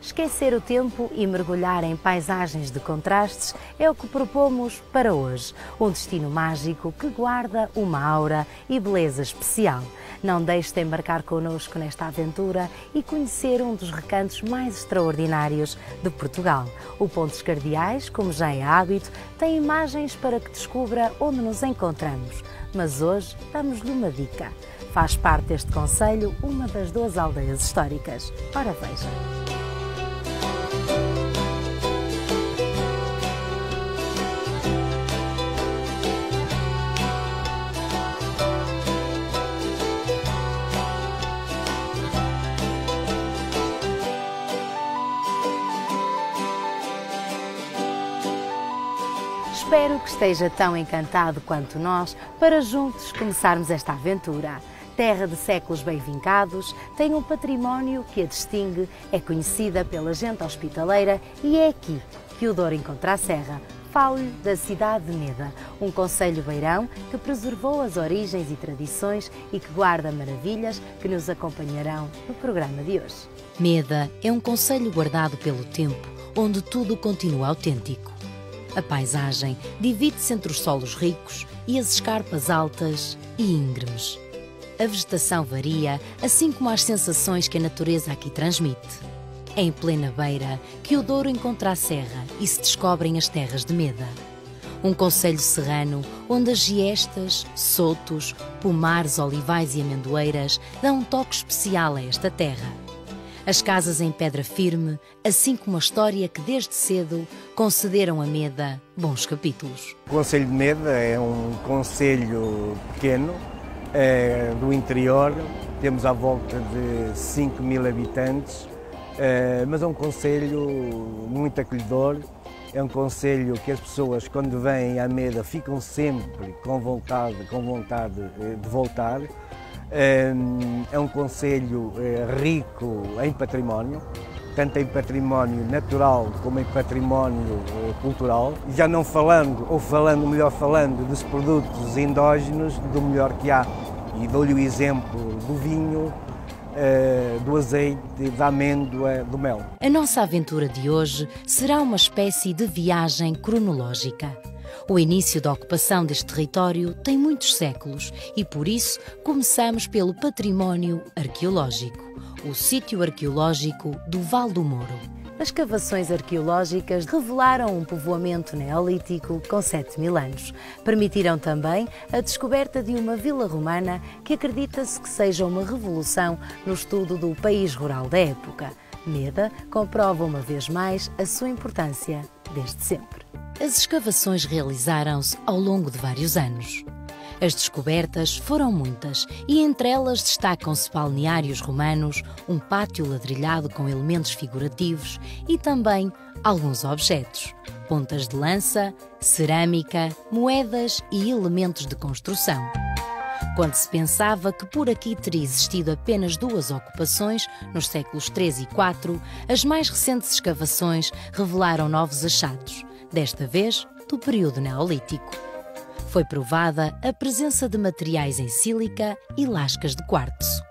Esquecer o tempo e mergulhar em paisagens de contrastes é o que propomos para hoje. Um destino mágico que guarda uma aura e beleza especial. Não deixe de embarcar connosco nesta aventura e conhecer um dos recantos mais extraordinários de Portugal. O Pontes Cardeais, como já é hábito, tem imagens para que descubra onde nos encontramos. Mas hoje damos-lhe uma dica. Faz parte deste concelho uma das 12 aldeias históricas. Ora veja. Espero que esteja tão encantado quanto nós para juntos começarmos esta aventura. Terra de séculos bem vincados, tem um património que a distingue, é conhecida pela gente hospitaleira e é aqui que o Douro encontra a serra. Falo-lhe da cidade de Meda, um concelho beirão que preservou as origens e tradições e que guarda maravilhas que nos acompanharão no programa de hoje. Meda é um concelho guardado pelo tempo, onde tudo continua autêntico. A paisagem divide-se entre os solos ricos e as escarpas altas e íngremes. A vegetação varia, assim como as sensações que a natureza aqui transmite. É em plena beira que o Douro encontra a serra e se descobrem as terras de Meda. Um concelho serrano onde as giestas, sotos, pomares, olivais e amendoeiras dão um toque especial a esta terra. As casas em pedra firme, assim como a história que desde cedo concederam a Meda bons capítulos. O concelho de Meda é um concelho pequeno, do interior, temos à volta de 5.000 habitantes, mas é um concelho muito acolhedor, é um concelho que as pessoas quando vêm à Meda ficam sempre com vontade de voltar. É um concelho rico em património, tanto em património natural como em património cultural. Já não falando, ou falando dos produtos endógenos, do melhor que há. E dou-lhe o exemplo do vinho, do azeite, da amêndoa, do mel. A nossa aventura de hoje será uma espécie de viagem cronológica. O início da ocupação deste território tem muitos séculos e, por isso, começamos pelo património arqueológico, o sítio arqueológico do Val do Moro. As escavações arqueológicas revelaram um povoamento neolítico com 7.000 anos. Permitiram também a descoberta de uma vila romana que acredita-se que seja uma revolução no estudo do país rural da época. Meda comprova uma vez mais a sua importância desde sempre. As escavações realizaram-se ao longo de vários anos. As descobertas foram muitas e entre elas destacam-se balneários romanos, um pátio ladrilhado com elementos figurativos e também alguns objetos, pontas de lança, cerâmica, moedas e elementos de construção. Quando se pensava que por aqui teria existido apenas 2 ocupações, nos séculos III e IV, as mais recentes escavações revelaram novos achados, desta vez do período neolítico. Foi provada a presença de materiais em sílica e lascas de quartzo.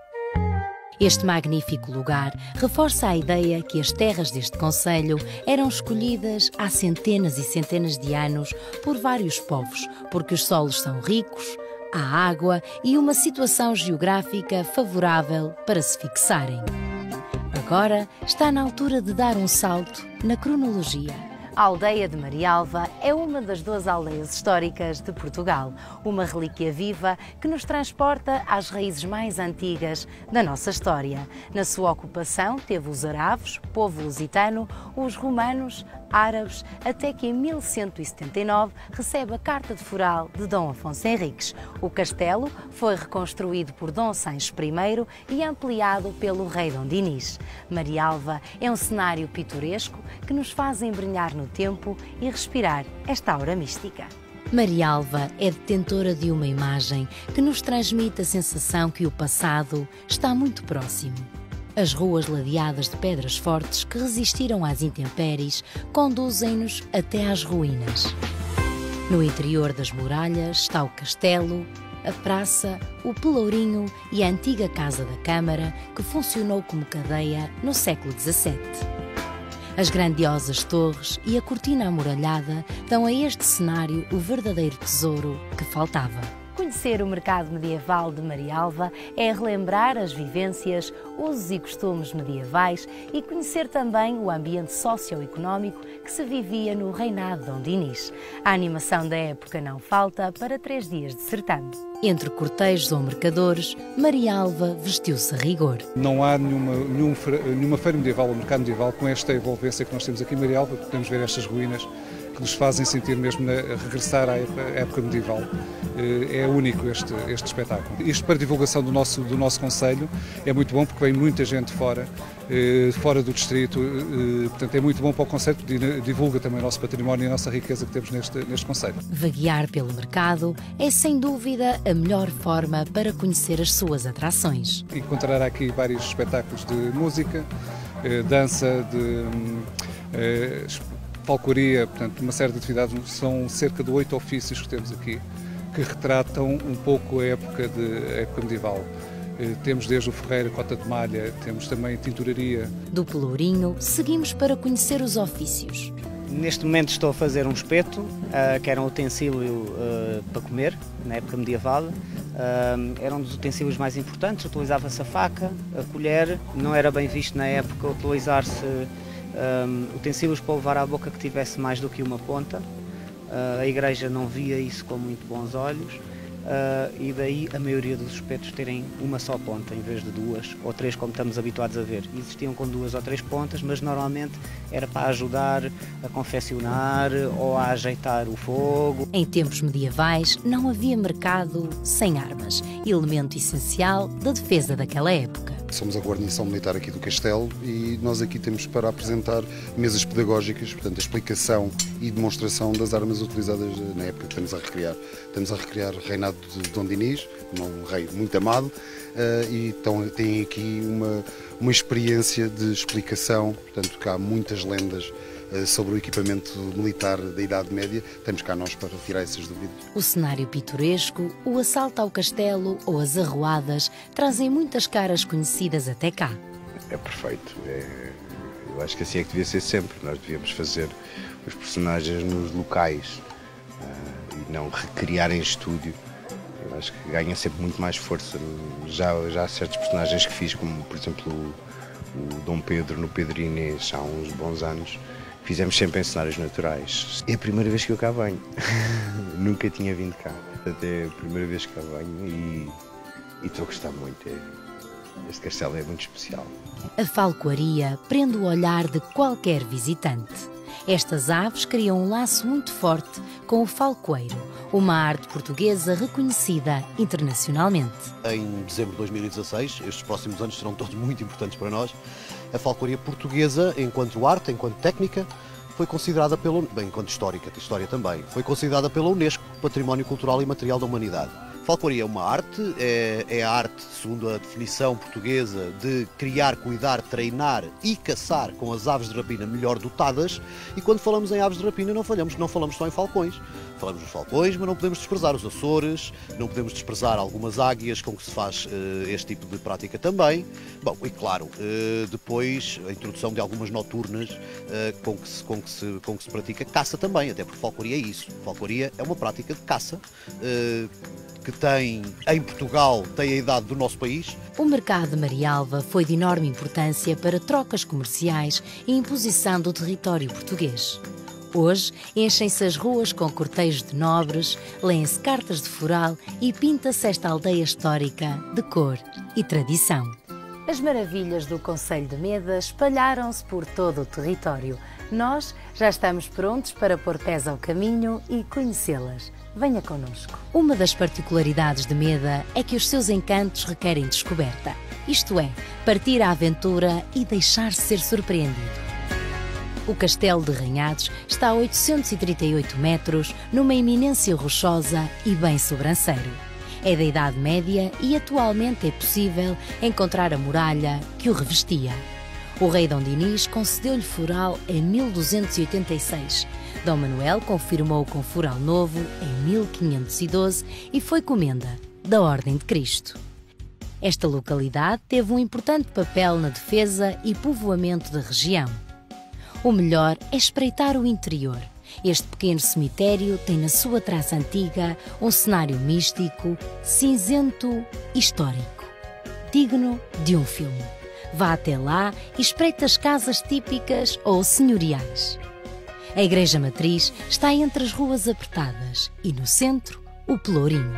Este magnífico lugar reforça a ideia que as terras deste concelho eram escolhidas há centenas e centenas de anos por vários povos, porque os solos são ricos, há água e uma situação geográfica favorável para se fixarem. Agora está na altura de dar um salto na cronologia. A aldeia de Marialva é uma das 12 aldeias históricas de Portugal, uma relíquia viva que nos transporta às raízes mais antigas da nossa história. Na sua ocupação teve os aravos, povo lusitano, os romanos, árabes, até que em 1179 recebe a Carta de Foral de Dom Afonso Henriques. O castelo foi reconstruído por Dom Sancho I e ampliado pelo rei Dom Dinis. Marialva é um cenário pitoresco que nos faz embrenhar no tempo e respirar esta aura mística. Marialva é detentora de uma imagem que nos transmite a sensação que o passado está muito próximo. As ruas ladeadas de pedras fortes que resistiram às intempéries conduzem-nos até às ruínas. No interior das muralhas está o castelo, a praça, o pelourinho e a antiga Casa da Câmara, que funcionou como cadeia no século XVII. As grandiosas torres e a cortina amuralhada dão a este cenário o verdadeiro tesouro que faltava. Conhecer o mercado medieval de Marialva é relembrar as vivências, usos e costumes medievais e conhecer também o ambiente socioeconómico que se vivia no reinado de Dom Dinis. A animação da época não falta para 3 dias de certame. Entre cortejos ou mercadores, Marialva vestiu-se a rigor. Não há nenhuma feira medieval ou mercado medieval com esta envolvência que nós temos aqui em Marialva. Podemos ver estas ruínas que nos fazem sentir mesmo a regressar à época medieval. É único este espetáculo. Isto para a divulgação do nosso concelho é muito bom porque vem muita gente fora do distrito, portanto é muito bom para o concelho, divulga também o nosso património e a nossa riqueza que temos neste concelho. Vaguear pelo mercado é sem dúvida a melhor forma para conhecer as suas atrações. Encontrará aqui vários espetáculos de música, dança, falcoaria, portanto, uma série de atividades. São cerca de 8 ofícios que temos aqui, que retratam um pouco a época medieval. Temos desde o ferreiro, cota de malha, temos também tinturaria. Do Pelourinho, seguimos para conhecer os ofícios. Neste momento estou a fazer um espeto, que era um utensílio para comer, na época medieval. Era um dos utensílios mais importantes, utilizava-se a faca, a colher. Não era bem visto na época utilizar-se utensílios para levar à boca que tivesse mais do que uma ponta. A igreja não via isso com muito bons olhos e daí a maioria dos espetos terem uma só ponta em vez de 2 ou 3 como estamos habituados a ver. Existiam com 2 ou 3 pontas, mas normalmente era para ajudar a confeccionar ou a ajeitar o fogo. Em tempos medievais não havia mercado sem armas, elemento essencial da defesa daquela época. Somos a guarnição militar aqui do Castelo e nós aqui temos para apresentar mesas pedagógicas, portanto a explicação e demonstração das armas utilizadas na época que estamos a recriar. Estamos a recriar o reinado de Dom Dinis, um rei muito amado, e então tem aqui uma experiência de explicação, portanto que há muitas lendas sobre o equipamento militar da Idade Média, estamos cá nós para retirar essas dúvidas. O cenário pitoresco, o assalto ao castelo ou as arruadas trazem muitas caras conhecidas até cá. É perfeito, eu acho que assim é que devia ser sempre, nós devíamos fazer os personagens nos locais e não recriar em estúdio. Eu acho que ganha sempre muito mais força. Já há certos personagens que fiz, como por exemplo o Dom Pedro no Pedro Inês há uns bons anos, fizemos sempre em cenários naturais. É a primeira vez que eu cá venho, nunca tinha vindo cá, portanto é a primeira vez que cá venho e estou a gostar muito. Este castelo é muito especial. A falcoaria prende o olhar de qualquer visitante. Estas aves criam um laço muito forte com o falcoeiro, uma arte portuguesa reconhecida internacionalmente. Em dezembro de 2016, estes próximos anos serão todos muito importantes para nós. A falcoaria portuguesa, enquanto arte, enquanto técnica, foi considerada enquanto história também, foi considerada pela Unesco Património Cultural e Material da Humanidade. Falcoaria é uma arte, é a arte, segundo a definição portuguesa, de criar, cuidar, treinar e caçar com as aves de rapina melhor dotadas. E quando falamos em aves de rapina não falamos só em falcões. Falamos dos falcões, mas não podemos desprezar os Açores, não podemos desprezar algumas águias com que se faz este tipo de prática também. Bom, e claro, depois a introdução de algumas noturnas com que se pratica caça também, até porque falcoaria é isso. Falcoaria é uma prática de caça que em Portugal tem a idade do nosso país. O mercado de Marialva foi de enorme importância para trocas comerciais e imposição do território português. Hoje, enchem-se as ruas com cortejos de nobres, leem-se cartas de foral e pinta-se esta aldeia histórica de cor e tradição. As maravilhas do concelho de Meda espalharam-se por todo o território. Nós já estamos prontos para pôr pés ao caminho e conhecê-las. Venha connosco. Uma das particularidades de Meda é que os seus encantos requerem descoberta. Isto é, partir à aventura e deixar-se ser surpreendido. O Castelo de Ranhados está a 838 metros, numa eminência rochosa e bem sobranceiro. É da Idade Média e atualmente é possível encontrar a muralha que o revestia. O rei Dom Dinis concedeu-lhe foral em 1286. Dom Manuel confirmou com foral novo em 1512 e foi comenda da Ordem de Cristo. Esta localidade teve um importante papel na defesa e povoamento da região. O melhor é espreitar o interior. Este pequeno cemitério tem na sua traça antiga um cenário místico, cinzento e histórico, digno de um filme. Vá até lá e espreite as casas típicas ou senhoriais. A Igreja Matriz está entre as ruas apertadas e no centro, o Pelourinho.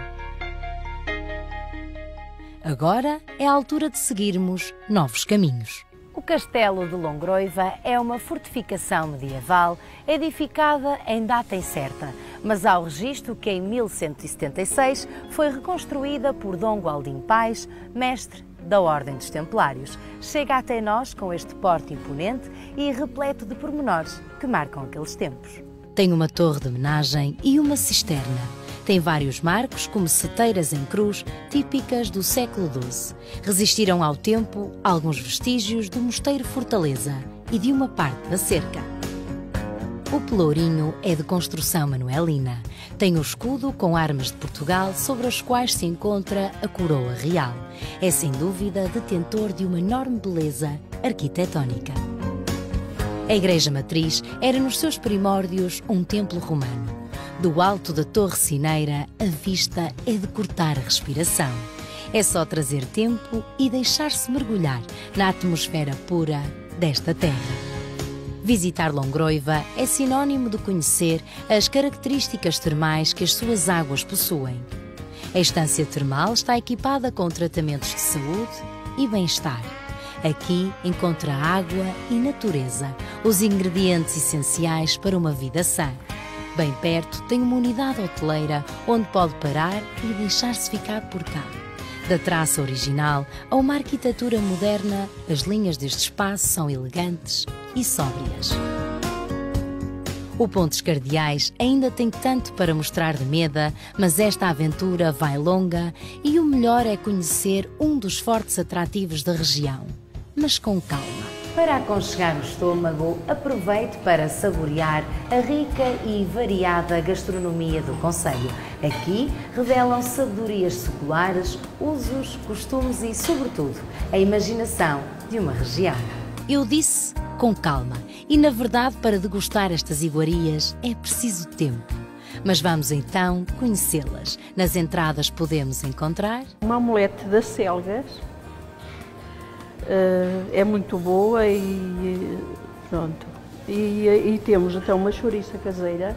Agora é a altura de seguirmos novos caminhos. O Castelo de Longroiva é uma fortificação medieval edificada em data incerta, mas há o registro que em 1176 foi reconstruída por Dom Gualdim Pais, mestre da Ordem dos Templários. Chega até nós com este porte imponente e repleto de pormenores que marcam aqueles tempos. Tem uma torre de homenagem e uma cisterna. Tem vários marcos, como seteiras em cruz, típicas do século XII. Resistiram ao tempo alguns vestígios do mosteiro Fortaleza e de uma parte da cerca. O Pelourinho é de construção manuelina. Tem o escudo com armas de Portugal sobre as quais se encontra a coroa real. É sem dúvida detentor de uma enorme beleza arquitetónica. A Igreja Matriz era nos seus primórdios um templo romano. Do alto da Torre Cineira, a vista é de cortar a respiração. É só trazer tempo e deixar-se mergulhar na atmosfera pura desta terra. Visitar Longroiva é sinónimo de conhecer as características termais que as suas águas possuem. A estância termal está equipada com tratamentos de saúde e bem-estar. Aqui encontra água e natureza, os ingredientes essenciais para uma vida sã. Bem perto tem uma unidade hoteleira onde pode parar e deixar-se ficar por cá. Da traça original a uma arquitetura moderna, as linhas deste espaço são elegantes e sóbrias. O Pontes Cardeais ainda tem tanto para mostrar de Meda, mas esta aventura vai longa e o melhor é conhecer um dos fortes atrativos da região, mas com calma. Para aconchegar o estômago, aproveite para saborear a rica e variada gastronomia do concelho. Aqui revelam sabedorias seculares, usos, costumes e, sobretudo, a imaginação de uma região. Eu disse com calma e, na verdade, para degustar estas iguarias é preciso tempo. Mas vamos então conhecê-las. Nas entradas podemos encontrar uma omelete das Selgas. É muito boa e pronto. E temos então uma chouriça caseira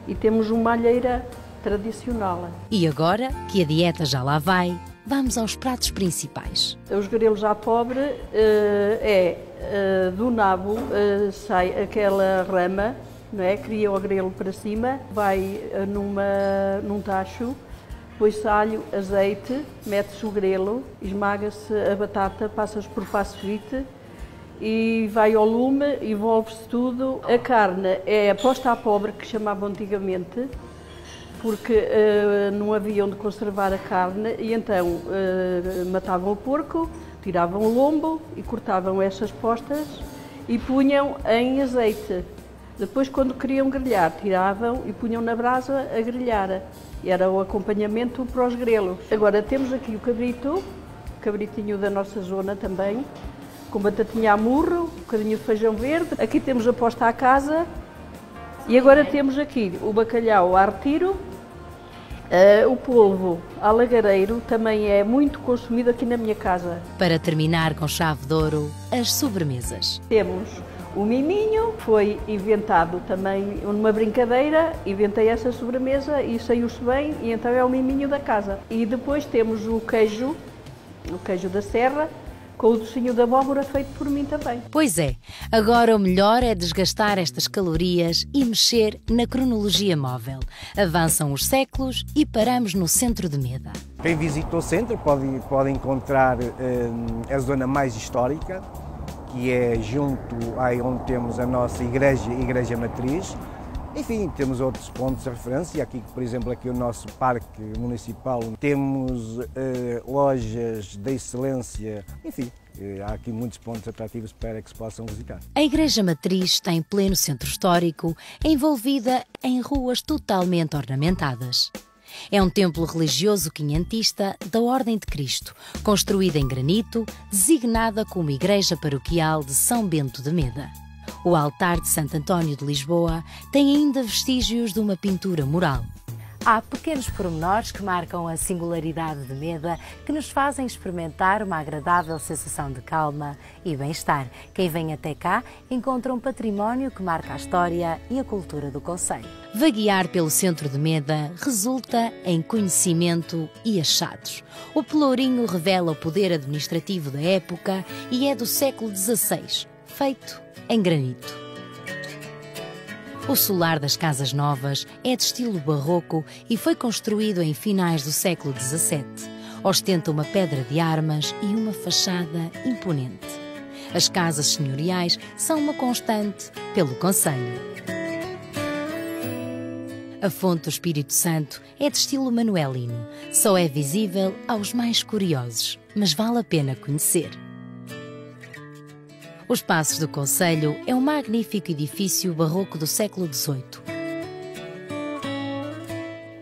e temos uma alheira tradicional. E agora, que a dieta já lá vai, vamos aos pratos principais. Os grelos à pobre do nabo sai aquela rama, não é? Cria o grelo para cima, vai num tacho. Põe-se alho, azeite, mete-se o grelo, esmaga-se a batata, passa-se por passo-vite e vai ao lume, envolve-se tudo. A carne é posta à pobre, que chamavam antigamente, porque não havia onde conservar a carne e então matavam o porco, tiravam o lombo e cortavam essas postas e punham em azeite. Depois, quando queriam grelhar, tiravam e punham na brasa a grelhar. Era o acompanhamento para os grelos. Agora temos aqui o cabritinho da nossa zona também, com batatinha a murro, um bocadinho de feijão verde. Aqui temos a posta à casa e agora temos aqui o bacalhau a retiro, o polvo a lagareiro, também é muito consumido aqui na minha casa. Para terminar com chave de ouro, as sobremesas. Temos o miminho, foi inventado também numa brincadeira, inventei essa sobremesa e saiu-se bem e então é o miminho da casa. E depois temos o queijo da serra, com o docinho da abóbora feito por mim também. Pois é, agora o melhor é desgastar estas calorias e mexer na cronologia móvel. Avançam os séculos e paramos no centro de Meda. Quem visita o centro pode encontrar a zona mais histórica, que é junto aí onde temos a nossa Igreja Matriz. Enfim, temos outros pontos de referência, aqui, por exemplo, aqui o nosso parque municipal, temos lojas de excelência, enfim, há aqui muitos pontos atrativos para que se possam visitar. A Igreja Matriz está em pleno centro histórico, envolvida em ruas totalmente ornamentadas. É um templo religioso quinhentista da Ordem de Cristo, construída em granito, designada como Igreja Paroquial de São Bento de Meda. O altar de Santo António de Lisboa tem ainda vestígios de uma pintura mural. Há pequenos pormenores que marcam a singularidade de Meda, que nos fazem experimentar uma agradável sensação de calma e bem-estar. Quem vem até cá encontra um património que marca a história e a cultura do concelho. Vaguear pelo centro de Meda resulta em conhecimento e achados. O Pelourinho revela o poder administrativo da época e é do século XVI, feito em granito. O solar das Casas Novas é de estilo barroco e foi construído em finais do século XVII. Ostenta uma pedra de armas e uma fachada imponente. As casas senhoriais são uma constante pelo concelho. A fonte do Espírito Santo é de estilo manuelino. Só é visível aos mais curiosos, mas vale a pena conhecer. Os Passos do Concelho é um magnífico edifício barroco do século XVIII.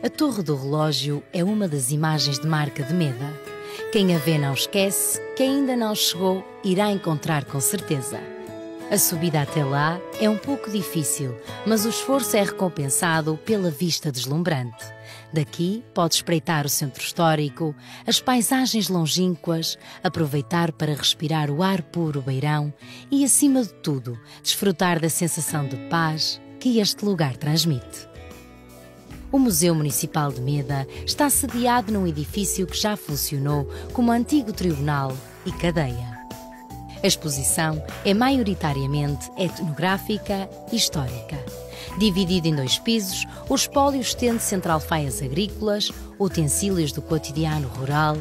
A Torre do Relógio é uma das imagens de marca de Meda. Quem a vê não esquece, quem ainda não chegou irá encontrar com certeza. A subida até lá é um pouco difícil, mas o esforço é recompensado pela vista deslumbrante. Daqui pode espreitar o centro histórico, as paisagens longínquas, aproveitar para respirar o ar puro beirão e, acima de tudo, desfrutar da sensação de paz que este lugar transmite. O Museu Municipal de Meda está sediado num edifício que já funcionou como antigo tribunal e cadeia. A exposição é maioritariamente etnográfica e histórica. Dividido em 2 pisos, o espólio estende-se entre alfaias agrícolas, utensílios do cotidiano rural,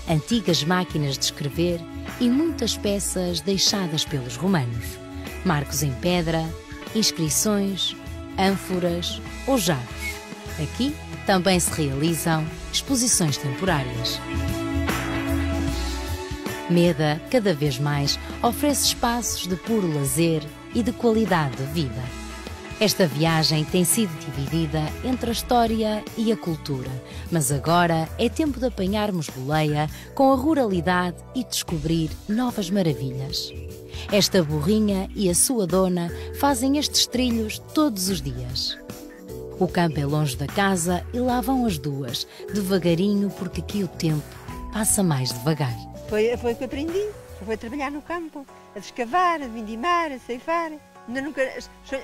antigas máquinas de escrever e muitas peças deixadas pelos romanos. Marcos em pedra, inscrições, ânforas ou jarros. Aqui também se realizam exposições temporárias. Meda, cada vez mais, oferece espaços de puro lazer e de qualidade de vida. Esta viagem tem sido dividida entre a história e a cultura, mas agora é tempo de apanharmos boleia com a ruralidade e descobrir novas maravilhas. Esta burrinha e a sua dona fazem estes trilhos todos os dias. O campo é longe da casa e lá vão as duas, devagarinho, porque aqui o tempo passa mais devagar. Foi o que aprendi, foi trabalhar no campo, a escavar, a vindimar, a ceifar.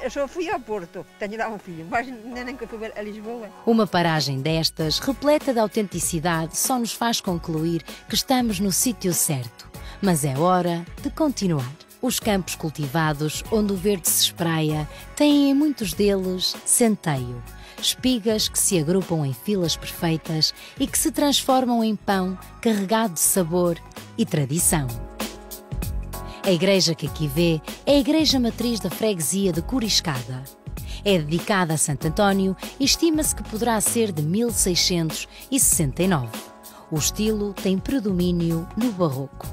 Eu só fui ao Porto, tenho lá um filho, mas nunca fui a Lisboa. Uma paragem destas, repleta de autenticidade, só nos faz concluir que estamos no sítio certo. Mas é hora de continuar. Os campos cultivados, onde o verde se espraia, têm em muitos deles centeio. Espigas que se agrupam em filas perfeitas e que se transformam em pão carregado de sabor e tradição. A igreja que aqui vê é a igreja matriz da freguesia de Coriscada. É dedicada a Santo António e estima-se que poderá ser de 1669. O estilo tem predomínio no barroco.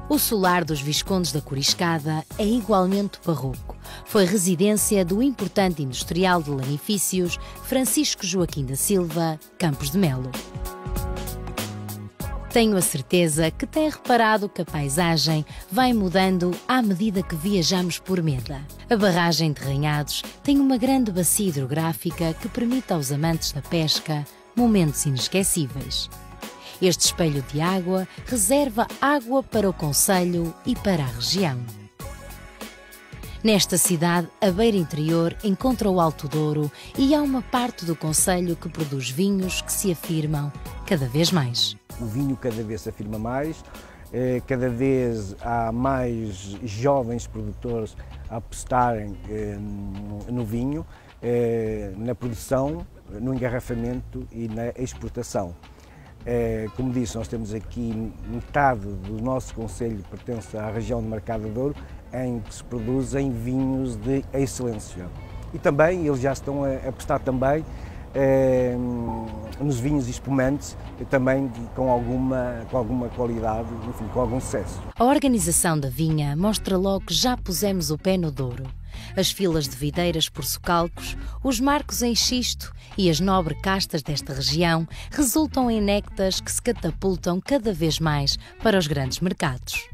O solar dos Viscondes da Coriscada é igualmente barroco. Foi residência do importante industrial de lanifícios Francisco Joaquim da Silva Campos de Melo. Tenho a certeza que tem reparado que a paisagem vai mudando à medida que viajamos por Meda. A barragem de Ranhados tem uma grande bacia hidrográfica que permite aos amantes da pesca momentos inesquecíveis. Este espelho de água reserva água para o concelho e para a região. Nesta cidade, a beira interior encontra o Alto Douro e há uma parte do concelho que produz vinhos que se afirmam cada vez mais. O vinho cada vez se afirma mais, cada vez há mais jovens produtores a apostarem no vinho, na produção, no engarrafamento e na exportação. Como disse, nós temos aqui metade do nosso concelho pertence à região de Marcada de Douro, em que se produzem vinhos de excelência. E também eles já estão a apostar também nos vinhos espumantes, também com alguma qualidade, enfim, com algum sucesso. A organização da vinha mostra logo que já pusemos o pé no Douro. As filas de videiras por socalcos, os marcos em xisto e as nobres castas desta região resultam em néctares que se catapultam cada vez mais para os grandes mercados.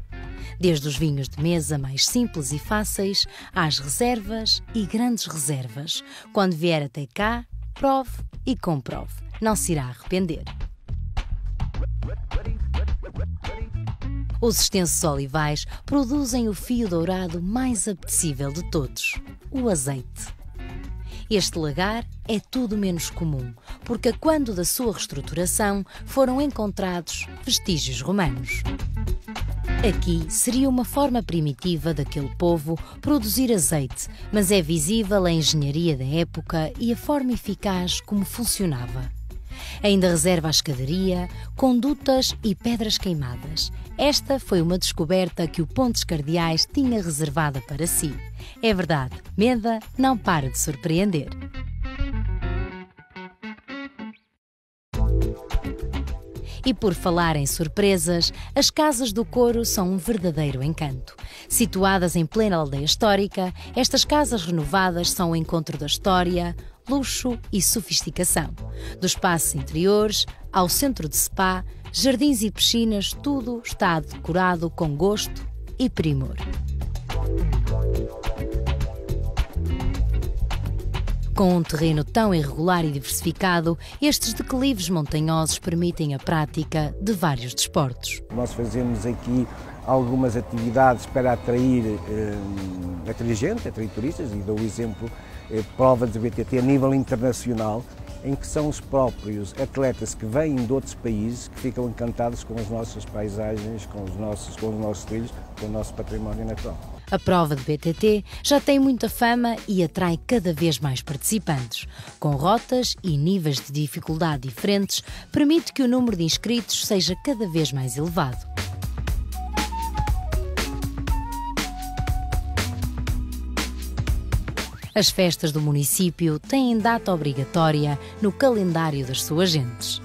desde os vinhos de mesa mais simples e fáceis às reservas e grandes reservas. Quando vier até cá, prove e comprove. Não se irá arrepender. Os extensos olivais produzem o fio dourado mais apetecível de todos, o azeite. Este lagar é tudo menos comum, porque a quando da sua reestruturação foram encontrados vestígios romanos. Aqui seria uma forma primitiva daquele povo produzir azeite, mas é visível a engenharia da época e a forma eficaz como funcionava. Ainda reserva a escadaria, condutas e pedras queimadas. Esta foi uma descoberta que o Pontes Cardeais tinha reservada para si. É verdade, Meda não para de surpreender. E por falar em surpresas, as Casas do Coro são um verdadeiro encanto. Situadas em plena aldeia histórica, estas casas renovadas são o encontro da história, luxo e sofisticação. Dos espaços interiores ao centro de spa, jardins e piscinas, tudo está decorado com gosto e primor. Com um terreno tão irregular e diversificado, estes declives montanhosos permitem a prática de vários desportos. Nós fazemos aqui algumas atividades para atrair gente, atrair turistas, e dou o exemplo prova de BTT a nível internacional, em que são os próprios atletas que vêm de outros países que ficam encantados com as nossas paisagens, com os nossos trilhos, com o nosso património natural. A prova de BTT já tem muita fama e atrai cada vez mais participantes. Com rotas e níveis de dificuldade diferentes, permite que o número de inscritos seja cada vez mais elevado. As festas do município têm data obrigatória no calendário das suas gentes.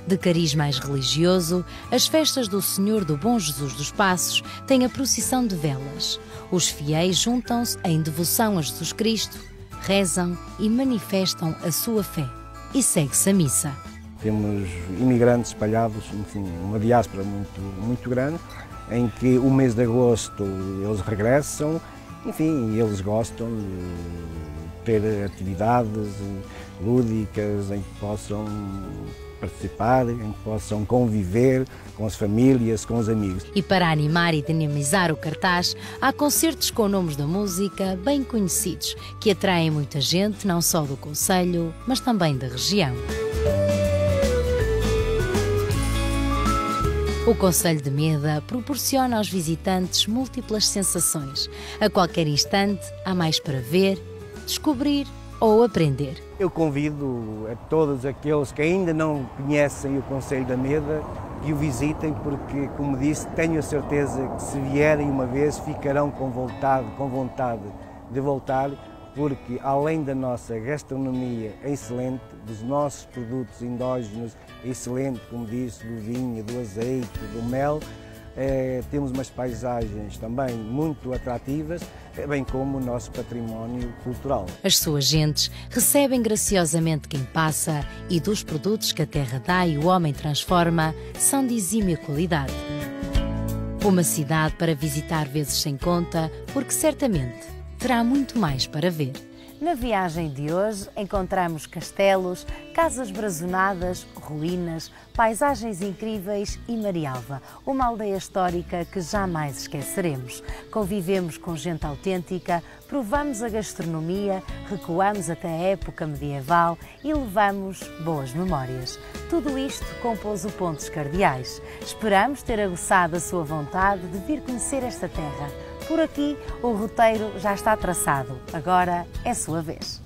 De cariz mais religioso, as festas do Senhor do Bom Jesus dos Passos têm a procissão de velas. Os fiéis juntam-se em devoção a Jesus Cristo, rezam e manifestam a sua fé. E segue-se a missa. Temos imigrantes espalhados, enfim, uma diáspora muito grande, em que o mês de agosto eles regressam, enfim, eles gostam de ter atividades lúdicas em que possam participar, em que possam conviver com as famílias, com os amigos. E para animar e dinamizar o cartaz, há concertos com nomes da música bem conhecidos, que atraem muita gente, não só do concelho, mas também da região. O Concelho de Meda proporciona aos visitantes múltiplas sensações. A qualquer instante há mais para ver, descobrir ou aprender. Eu convido a todos aqueles que ainda não conhecem o Concelho da Meda que o visitem, porque, como disse, tenho a certeza que se vierem uma vez ficarão com vontade de voltar, porque além da nossa gastronomia excelente, dos nossos produtos endógenos excelente, como disse, do vinho, do azeite, do mel, temos umas paisagens também muito atrativas, bem como o nosso património cultural. As suas gentes recebem graciosamente quem passa e dos produtos que a terra dá e o homem transforma são de exímia qualidade. Uma cidade para visitar vezes sem conta, porque certamente terá muito mais para ver. Na viagem de hoje encontramos castelos, casas brazonadas, ruínas, paisagens incríveis e Marialva, uma aldeia histórica que jamais esqueceremos. Convivemos com gente autêntica, provamos a gastronomia, recuamos até a época medieval e levamos boas memórias. Tudo isto compôs o Pontes Cardeais. Esperamos ter aguçado a sua vontade de vir conhecer esta terra. Por aqui, o roteiro já está traçado. Agora é sua vez.